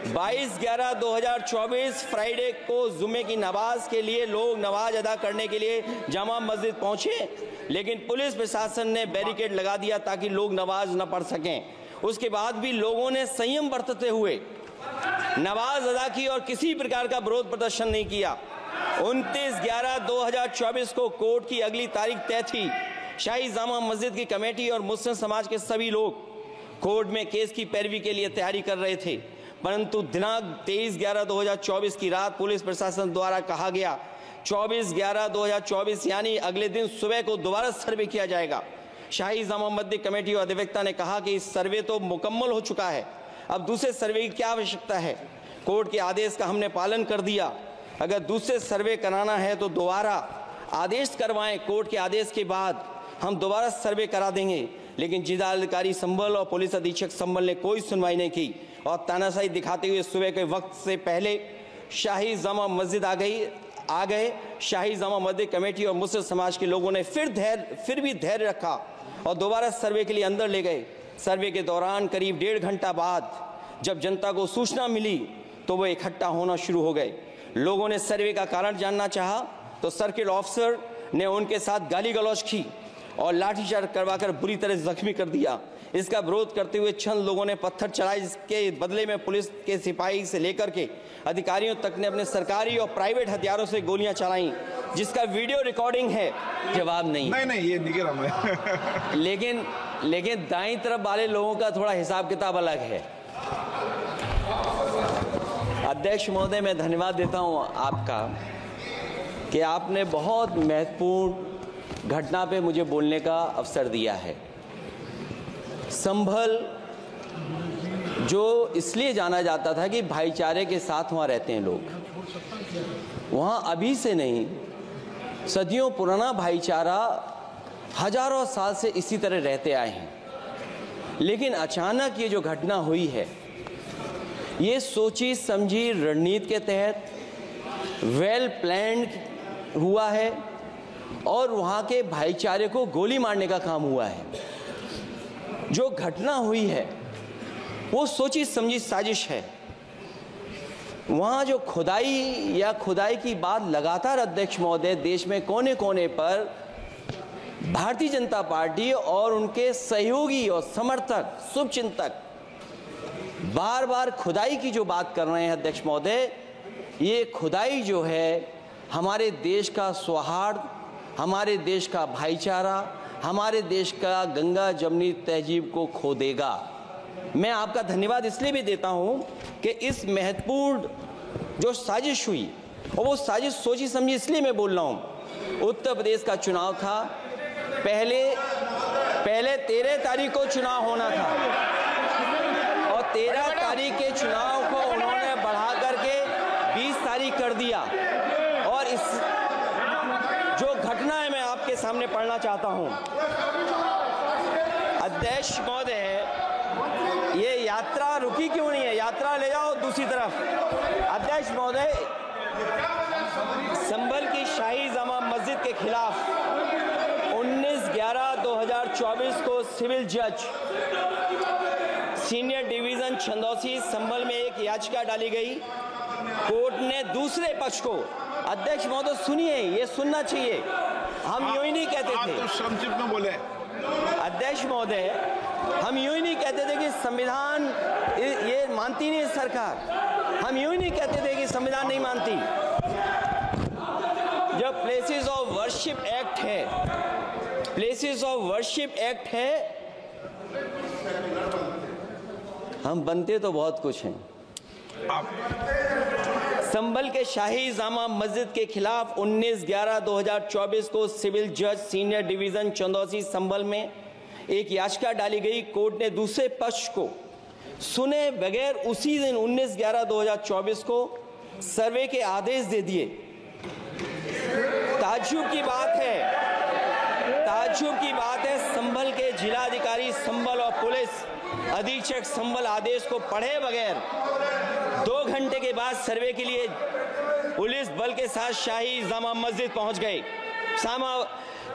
22/11/2024 Friday को जुमे की नमाज के लिए लोग नमाज अदा करने के लिए जामा मस्जिद पहुंचे, लेकिन पुलिस प्रशासन ने बैरिकेड लगा दिया ताकि लोग नमाज न पढ़ सकें। उसके बाद भी लोगों ने संयम बरतते हुए नमाज अदा की और किसी प्रकार का विरोध प्रदर्शन नहीं किया। 29/11/2024 को कोर्ट की अगली तारीख तय थी। शाही जामा मस्जिद की कमेटी और मुस्लिम समाज के सभी लोग कोर्ट में केस की पैरवी के लिए तैयारी कर रहे थे, परंतु दिनांक 23/11/2024 की रात पुलिस प्रशासन द्वारा कहा गया 24/11/2024 यानी अगले दिन सुबह को दोबारा सर्वे किया जाएगा। शाही जामा मस्जिद कमेटी और अधिवक्ता ने कहा कि इस सर्वे तो मुकम्मल हो चुका है, अब दूसरे सर्वे की क्या आवश्यकता है। कोर्ट के आदेश का हमने पालन कर दिया, अगर दूसरे सर्वे कराना है तो दोबारा आदेश करवाएं। कोर्ट के आदेश के बाद हम दोबारा सर्वे करा देंगे। लेकिन जिलाधिकारी संभल और पुलिस अधीक्षक संभल ने कोई सुनवाई नहीं की और तानाशाही दिखाते हुए सुबह के वक्त से पहले शाही जामा मस्जिद आ गए। शाही जामा मस्जिद कमेटी और मुस्लिम समाज के लोगों ने फिर भी धैर्य रखा और दोबारा सर्वे के लिए अंदर ले गए। सर्वे के दौरान करीब 1.5 घंटा बाद जब जनता को सूचना मिली तो वो इकट्ठा होना शुरू हो गए। लोगों ने सर्वे का कारण जानना चाहा तो सर्किल ऑफिसर ने उनके साथ गाली गलौज की और लाठीचार्ज करवाकर बुरी तरह जख्मी कर दिया। इसका विरोध करते हुए चंद लोगों ने पत्थर चलाए, जिसके बदले में पुलिस के सिपाही से लेकर के अधिकारियों तक ने अपने सरकारी और प्राइवेट हथियारों से गोलियां चलाई, जिसका वीडियो रिकॉर्डिंग है। जवाब नहीं ये नहीं लेकिन दाईं तरफ वाले लोगों का थोड़ा हिसाब किताब अलग है। अध्यक्ष महोदय, मैं धन्यवाद देता हूं आपका कि आपने बहुत महत्वपूर्ण घटना पे मुझे बोलने का अवसर दिया है। संभल जो इसलिए जाना जाता था कि भाईचारे के साथ वहाँ रहते हैं लोग, वहाँ अभी से नहीं सदियों पुराना भाईचारा हजारों साल से इसी तरह रहते आए हैं। लेकिन अचानक ये जो घटना हुई है, ये सोची समझी रणनीति के तहत वेल प्लान्ड हुआ है और वहाँ के भाईचारे को गोली मारने का काम हुआ है। जो घटना हुई है वो सोची समझी साजिश है। वहाँ जो खुदाई की बात लगातार अध्यक्ष महोदय देश में कोने कोने पर भारतीय जनता पार्टी और उनके सहयोगी और समर्थक शुभचिंतक बार बार खुदाई की जो बात कर रहे हैं अध्यक्ष महोदय, ये खुदाई जो है हमारे देश का सौहार्द, हमारे देश का भाईचारा, हमारे देश का गंगा जमनी तहजीब को खो देगा। मैं आपका धन्यवाद इसलिए भी देता हूं कि इस महत्वपूर्ण जो साजिश हुई, और वो साजिश सोची समझी इसलिए मैं बोल रहा हूं। उत्तर प्रदेश का चुनाव था, पहले 13 तारीख को चुनाव होना था और 13 तारीख के चुनाव को उन्होंने बढ़ा करके 20 तारीख कर दिया। और इस जो घटना है मैं आपके सामने पढ़ना चाहता हूं। अध्यक्ष महोदय, ये यात्रा रुकी क्यों नहीं है? यात्रा ले जाओ दूसरी तरफ। अध्यक्ष महोदय, संभल की शाही जामा मस्जिद के खिलाफ 19/11/2024 को सिविल जज सीनियर डिवीजन छंदौसी संभल में एक याचिका डाली गई। कोर्ट ने दूसरे पक्ष को, अध्यक्ष महोदय सुनिए, ये सुनना चाहिए, हम यूं ही नहीं कहते थे। आप तो संक्षिप्त में बोले। अध्यक्ष महोदय, हम यूं ही नहीं कहते थे कि संविधान ये मानती नहीं सरकार, हम यूं ही नहीं कहते थे कि संविधान नहीं मानती। जब प्लेसेस ऑफ वर्शिप एक्ट है, प्लेसेस ऑफ वर्शिप एक्ट है, हम बनते तो बहुत कुछ हैं। संभल के शाही जामा मस्जिद के खिलाफ 19/11/2024 को सिविल जज सीनियर डिवीजन चंदौसी संभल में एक याचिका डाली गई। कोर्ट ने दूसरे पक्ष को सुने बगैर उसी दिन 19/11/2024 को सर्वे के आदेश दे दिए। ताज्जुब की बात है संभल के जिलाधिकारी संभल और पुलिस अधीक्षक संभल आदेश को पढ़े बगैर 2 घंटे के बाद सर्वे के लिए पुलिस बल के साथ शाही जामा मस्जिद पहुंच गए।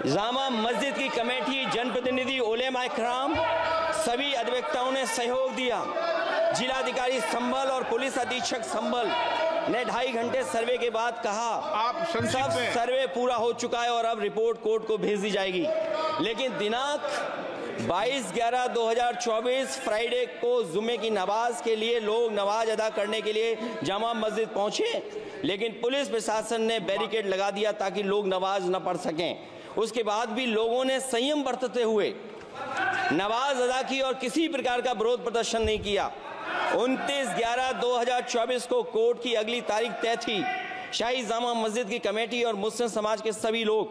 जामा मस्जिद की कमेटी, जनप्रतिनिधि, उलेमा इकराम, सभी अधिवक्ताओं ने सहयोग दिया। जिलाधिकारी संभल और पुलिस अधीक्षक संभल ने 2.5 घंटे सर्वे के बाद कहा आप सब सर्वे पूरा हो चुका है और अब रिपोर्ट कोर्ट को भेज दी जाएगी। लेकिन दिनांक 22/11/2024 फ्राइडे को जुमे की नमाज के लिए लोग नमाज अदा करने के लिए जामा मस्जिद पहुंचे, लेकिन पुलिस प्रशासन ने बैरिकेड लगा दिया ताकि लोग नमाज न पढ़ सकें। उसके बाद भी लोगों ने संयम बरतते हुए नमाज अदा की और किसी प्रकार का विरोध प्रदर्शन नहीं किया। 29/11/2024 को कोर्ट की अगली तारीख तय थी। शाही जामा मस्जिद की कमेटी और मुस्लिम समाज के सभी लोग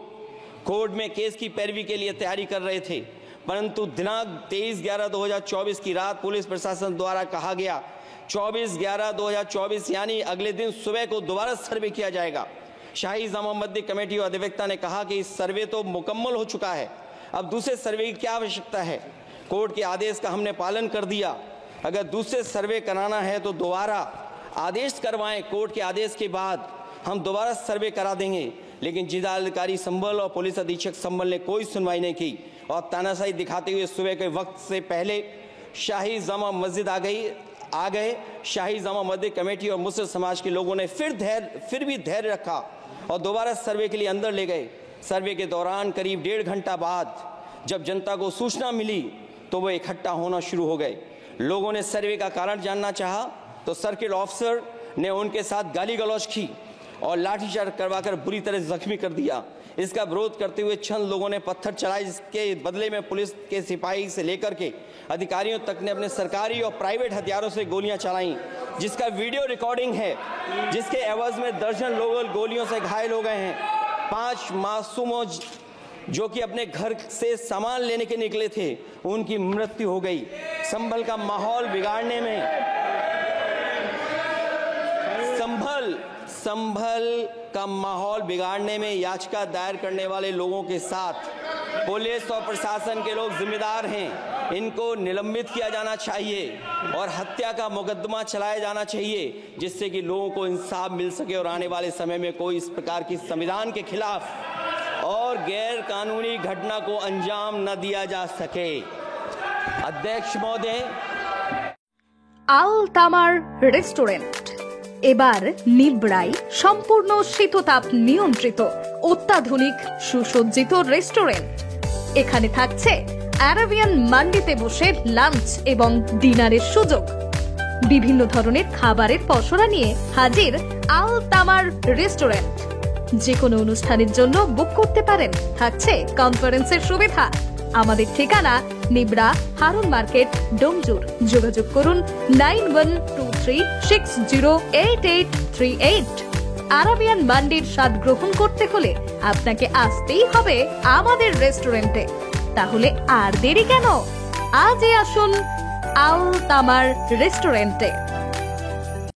कोर्ट में केस की पैरवी के लिए तैयारी कर रहे थे, परंतु दिनांक 23/11/2024 की रात पुलिस प्रशासन द्वारा कहा गया 24/11/2024 यानी अगले दिन सुबह को दोबारा सर्वे किया जाएगा। शाही जामा मस्जिद कमेटी और अधिवक्ता ने कहा कि इस सर्वे तो मुकम्मल हो चुका है, अब दूसरे सर्वे की क्या आवश्यकता है। कोर्ट के आदेश का हमने पालन कर दिया, अगर दूसरे सर्वे कराना है तो दोबारा आदेश करवाएं, कोर्ट के आदेश के बाद हम दोबारा सर्वे करा देंगे। लेकिन जिलाधिकारी संभल और पुलिस अधीक्षक संभल ने कोई सुनवाई नहीं की और तानाशाही दिखाते हुए सुबह के वक्त से पहले शाही जामा मस्जिद आ गए। शाही जामा मस्जिद कमेटी और मुस्लिम समाज के लोगों ने फिर भी धैर्य रखा और दोबारा सर्वे के लिए अंदर ले गए। सर्वे के दौरान करीब 1.5 घंटा बाद जब जनता को सूचना मिली तो वो इकट्ठा होना शुरू हो गए। लोगों ने सर्वे का कारण जानना चाहा तो सर्किल ऑफिसर ने उनके साथ गाली गलौज की और लाठीचार्ज करवाकर बुरी तरह जख्मी कर दिया। इसका विरोध करते हुए चंद लोगों ने पत्थर चलाए, जिसके बदले में पुलिस के सिपाही से लेकर के अधिकारियों तक ने अपने सरकारी और प्राइवेट हथियारों से गोलियां चलाईं, जिसका वीडियो रिकॉर्डिंग है, जिसके एवज में दर्जन लोग गोलियों से घायल हो गए हैं। 5 मासूमों जो कि अपने घर से सामान लेने के निकले थे, उनकी मृत्यु हो गई। संभल का माहौल बिगाड़ने में संभल का माहौल बिगाड़ने में याचिका दायर करने वाले लोगों के साथ पुलिस और प्रशासन के लोग जिम्मेदार हैं। इनको निलंबित किया जाना चाहिए और हत्या का मुकदमा चलाया जाना चाहिए, जिससे कि लोगों को इंसाफ मिल सके और आने वाले समय में कोई इस प्रकार की संविधान के खिलाफ और गैर कानूनी घटना को अंजाम न दिया जा सके। अध्यक्ष महोदय, আল তামার রেস্টুরেন্ট এবার নিবড়াই সম্পূর্ণ শীততাপ নিয়ন্ত্রিত অত্যাধুনিক সুসজ্জিত রেস্টুরেন্ট। এখানে থাকছে আরাবিয়ান মান্ডিতে বসে লাঞ্চ এবং ডিনারের সুযোগ। বিভিন্ন ধরনের খাবারের পসরা নিয়ে হাজির আল তামার রেস্টুরেন্ট। যে কোনো অনুষ্ঠানের জন্য বুক করতে পারেন, থাকছে কনফারেন্সের সুবিধা। আমাদের ঠিকানা নিবড়া হারুন মার্কেট, ডোমজুর। যোগাযোগ করুন 9123608838। আরাবিয়ান মান্ডির স্বাদ গ্রহণ করতে হলে আপনাকে আসতেই হবে আমাদের রেস্টুরেন্টে। তাহলে আর দেরি কেন, আজই আসুন আল তামার রেস্টুরেন্টে।